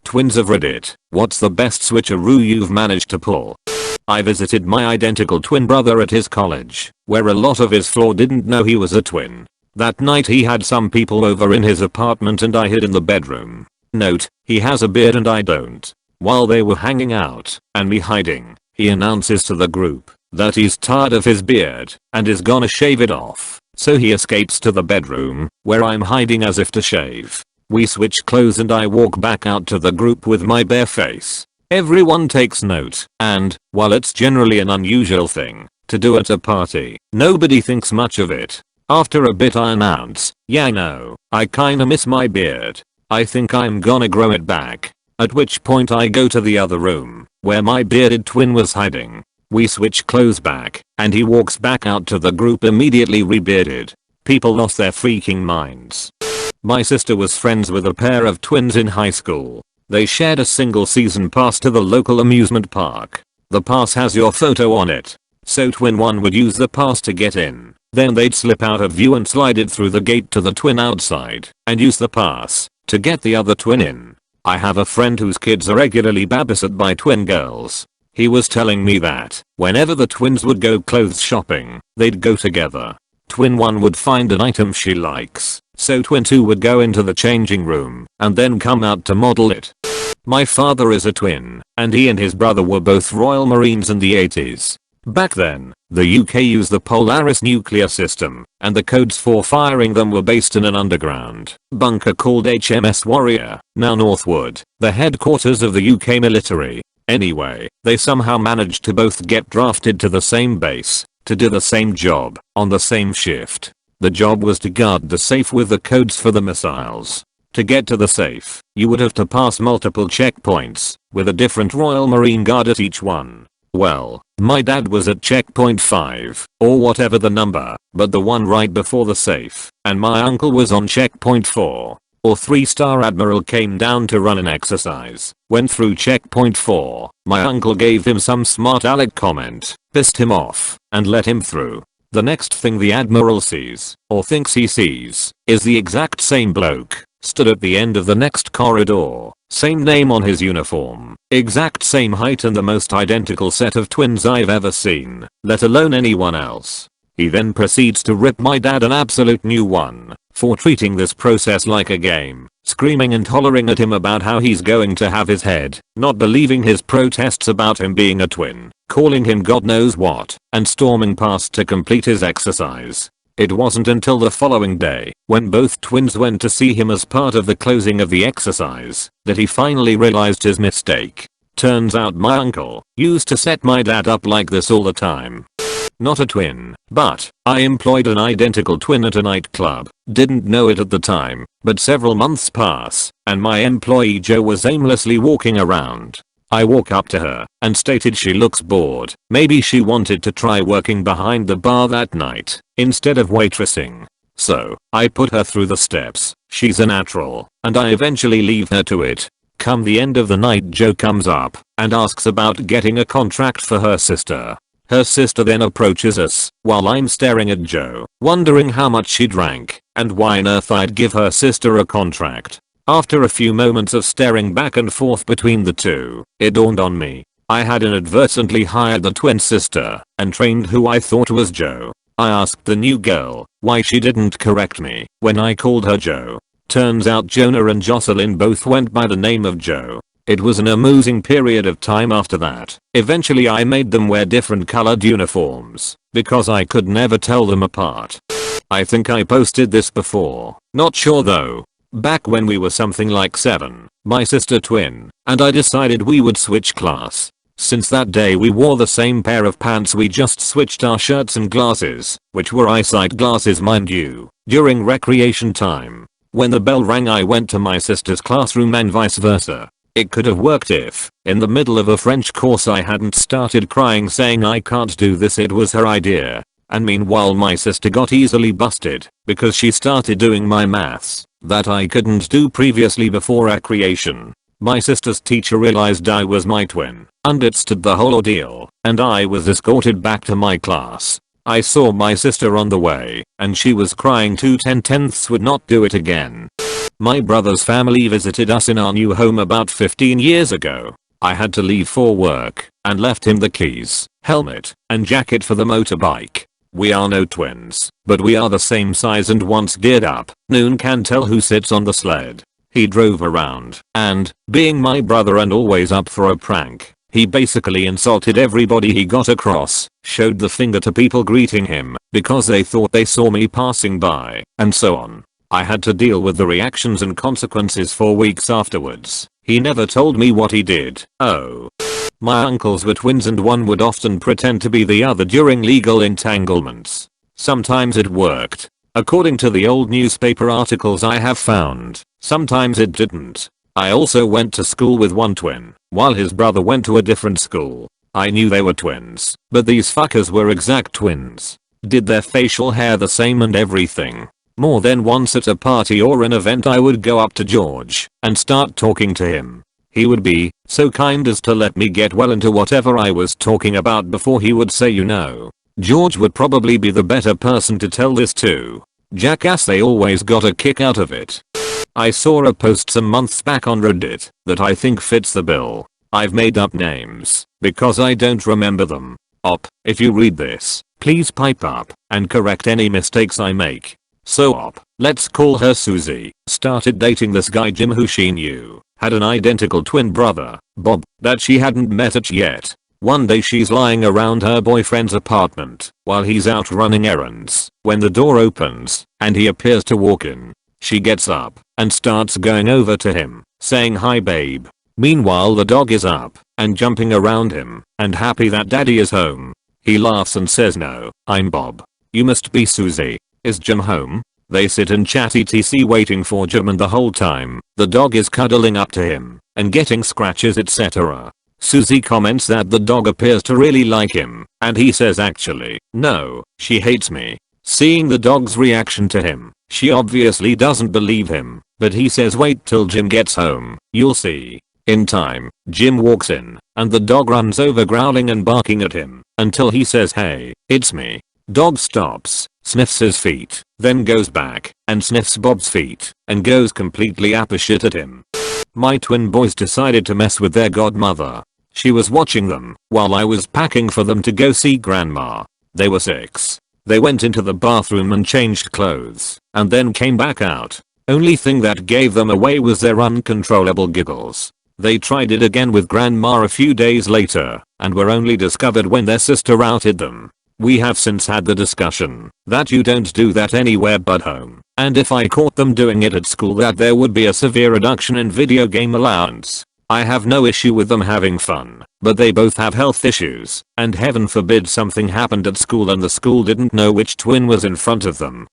Twins of Reddit, what's the best switcheroo you've managed to pull? I visited my identical twin brother at his college, where a lot of his floor didn't know he was a twin. That night he had some people over in his apartment and I hid in the bedroom. Note, he has a beard and I don't. While they were hanging out, and me hiding, he announces to the group that he's tired of his beard and is gonna shave it off. So he escapes to the bedroom, where I'm hiding as if to shave. We switch clothes and I walk back out to the group with my bare face. Everyone takes note, and, while it's generally an unusual thing to do at a party, nobody thinks much of it. After a bit I announce, yeah no, I kinda miss my beard. I think I'm gonna grow it back. At which point I go to the other room, where my bearded twin was hiding. We switch clothes back, and he walks back out to the group immediately rebearded. People lost their freaking minds. My sister was friends with a pair of twins in high school. They shared a single season pass to the local amusement park. The pass has your photo on it. So twin 1 would use the pass to get in. Then they'd slip out of view and slide it through the gate to the twin outside, and use the pass to get the other twin in. I have a friend whose kids are regularly babysat by twin girls. He was telling me that, whenever the twins would go clothes shopping, they'd go together. Twin 1 would find an item she likes, so twin 2 would go into the changing room, and then come out to model it. My father is a twin, and he and his brother were both Royal Marines in the 80s. Back then, the UK used the Polaris nuclear system, and the codes for firing them were based in an underground bunker called HMS Warrior, now Northwood, the headquarters of the UK military. Anyway, they somehow managed to both get drafted to the same base, to do the same job, on the same shift. The job was to guard the safe with the codes for the missiles. To get to the safe, you would have to pass multiple checkpoints, with a different Royal Marine Guard at each one. Well, my dad was at checkpoint 5, or whatever the number, but the one right before the safe, and my uncle was on checkpoint 4. Our 3-star admiral came down to run an exercise. Went through checkpoint 4, my uncle gave him some smart aleck comment, pissed him off, and let him through. The next thing the admiral sees, or thinks he sees, is the exact same bloke, stood at the end of the next corridor, same name on his uniform, exact same height and the most identical set of twins I've ever seen, let alone anyone else. He then proceeds to rip my dad an absolute new one for treating this process like a game, screaming and hollering at him about how he's going to have his head, not believing his protests about him being a twin, calling him God knows what, and storming past to complete his exercise. It wasn't until the following day, when both twins went to see him as part of the closing of the exercise, that he finally realized his mistake. Turns out my uncle used to set my dad up like this all the time. Not a twin, but I employed an identical twin at a nightclub. Didn't know it at the time, but several months pass, and my employee Jo was aimlessly walking around. I walk up to her and stated she looks bored. Maybe she wanted to try working behind the bar that night instead of waitressing. So I put her through the steps. She's a natural, and I eventually leave her to it. Come the end of the night, Jo comes up and asks about getting a contract for her sister. Her sister then approaches us, while I'm staring at Jo, wondering how much she drank, and why on earth I'd give her sister a contract. After a few moments of staring back and forth between the two, it dawned on me. I had inadvertently hired the twin sister, and trained who I thought was Jo. I asked the new girl why she didn't correct me when I called her Jo. Turns out Jonah and Jocelyn both went by the name of Jo. It was an amusing period of time after that. Eventually I made them wear different colored uniforms, because I could never tell them apart. I think I posted this before, not sure though. Back when we were something like 7, my sister twin and I decided we would switch class. Since that day we wore the same pair of pants, we just switched our shirts and glasses, which were eyesight glasses mind you, during recreation time. When the bell rang I went to my sister's classroom and vice versa. It could have worked if, in the middle of a French course, I hadn't started crying saying I can't do this, it was her idea. And meanwhile my sister got easily busted because she started doing my maths that I couldn't do previously before recreation. My sister's teacher realized I was my twin, understood the whole ordeal, and I was escorted back to my class. I saw my sister on the way, and she was crying too. 10/10 would not do it again. My brother's family visited us in our new home about 15 years ago. I had to leave for work and left him the keys, helmet, and jacket for the motorbike. We are no twins, but we are the same size and once geared up, Noon can tell who sits on the sled. He drove around, and, being my brother and always up for a prank, he basically insulted everybody he got across, showed the finger to people greeting him, because they thought they saw me passing by, and so on. I had to deal with the reactions and consequences for weeks afterwards. He never told me what he did. Oh. My uncles were twins and one would often pretend to be the other during legal entanglements. Sometimes it worked. According to the old newspaper articles I have found, sometimes it didn't. I also went to school with one twin, while his brother went to a different school. I knew they were twins, but these fuckers were exact twins. Did their facial hair the same and everything. More than once at a party or an event I would go up to George and start talking to him. He would be so kind as to let me get well into whatever I was talking about before he would say you know. George would probably be the better person to tell this to. Jackass, they always got a kick out of it. I saw a post some months back on Reddit that I think fits the bill. I've made up names because I don't remember them. If you read this, please pipe up and correct any mistakes I make. So let's call her Susie, started dating this guy Jim who she knew had an identical twin brother, Bob, that she hadn't met yet. One day she's lying around her boyfriend's apartment while he's out running errands when the door opens and he appears to walk in. She gets up and starts going over to him, saying hi babe. Meanwhile the dog is up and jumping around him and happy that daddy is home. He laughs and says no, I'm Bob. You must be Susie. Is Jim home? They sit and chat etc waiting for Jim and the whole time, the dog is cuddling up to him and getting scratches etc. Susie comments that the dog appears to really like him, and he says actually, no, she hates me. Seeing the dog's reaction to him, she obviously doesn't believe him, but he says wait till Jim gets home, you'll see. In time, Jim walks in, and the dog runs over growling and barking at him, until he says hey, it's me. Dog stops, sniffs his feet, then goes back and sniffs Bob's feet and goes completely apeshit at him. My twin boys decided to mess with their godmother. She was watching them while I was packing for them to go see grandma. They were 6. They went into the bathroom and changed clothes and then came back out. Only thing that gave them away was their uncontrollable giggles. They tried it again with grandma a few days later and were only discovered when their sister outed them. We have since had the discussion that you don't do that anywhere but home, and if I caught them doing it at school that there would be a severe reduction in video game allowance. I have no issue with them having fun, but they both have health issues, and heaven forbid something happened at school and the school didn't know which twin was in front of them.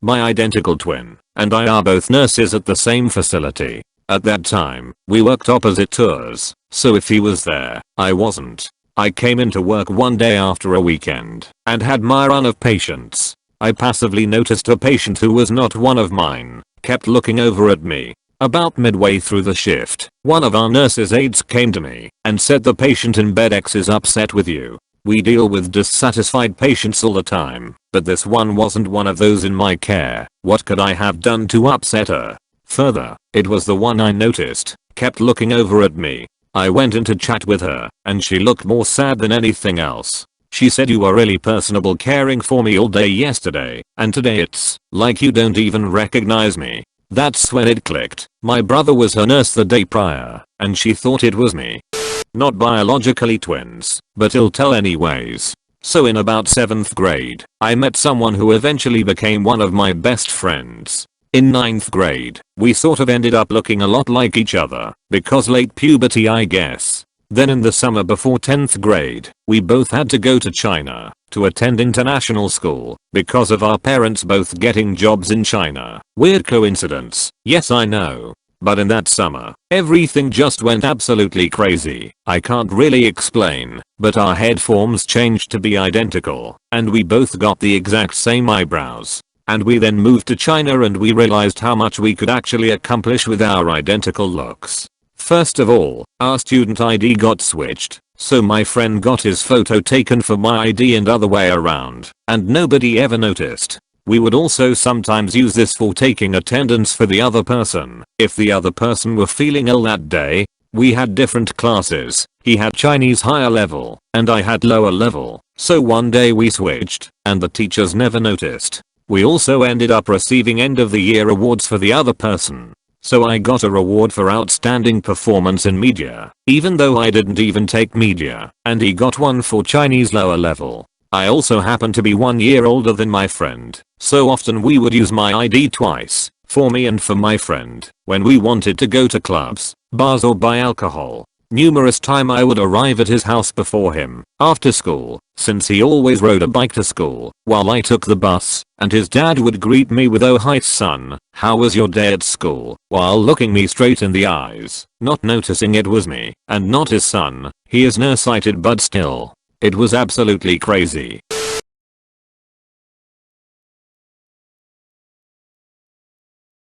My identical twin and I are both nurses at the same facility. At that time, we worked opposite tours, so if he was there, I wasn't. I came into work one day after a weekend and had my run of patients. I passively noticed a patient who was not one of mine kept looking over at me. About midway through the shift, one of our nurses aides came to me and said the patient in bed X is upset with you. We deal with dissatisfied patients all the time, but this one wasn't one of those in my care. What could I have done to upset her? Further, it was the one I noticed kept looking over at me. I went in to chat with her, and she looked more sad than anything else. She said you were really personable caring for me all day yesterday, and today it's like you don't even recognize me. That's when it clicked. My brother was her nurse the day prior, and she thought it was me. Not biologically twins, but I'll tell anyways. So in about 7th grade, I met someone who eventually became one of my best friends. In 9th grade, we sort of ended up looking a lot like each other, because late puberty I guess. Then in the summer before 10th grade, we both had to go to China to attend international school because of our parents both getting jobs in China. Weird coincidence, yes I know. But in that summer, everything just went absolutely crazy. I can't really explain, but our head forms changed to be identical, and we both got the exact same eyebrows. And we then moved to China and we realized how much we could actually accomplish with our identical looks. First of all, our student ID got switched, so my friend got his photo taken for my ID and other way around, and nobody ever noticed. We would also sometimes use this for taking attendance for the other person. If the other person were feeling ill that day, we had different classes. He had Chinese higher level, and I had lower level. So one day we switched, and the teachers never noticed. We also ended up receiving end of the year awards for the other person. So I got a reward for outstanding performance in media, even though I didn't even take media, and he got one for Chinese lower level. I also happen to be 1 year older than my friend, so often we would use my ID twice, for me and for my friend, when we wanted to go to clubs, bars or buy alcohol. Numerous time I would arrive at his house before him, after school, since he always rode a bike to school, while I took the bus, and his dad would greet me with "Oh hi son, how was your day at school?" while looking me straight in the eyes, not noticing it was me, and not his son. He is nearsighted but still. It was absolutely crazy.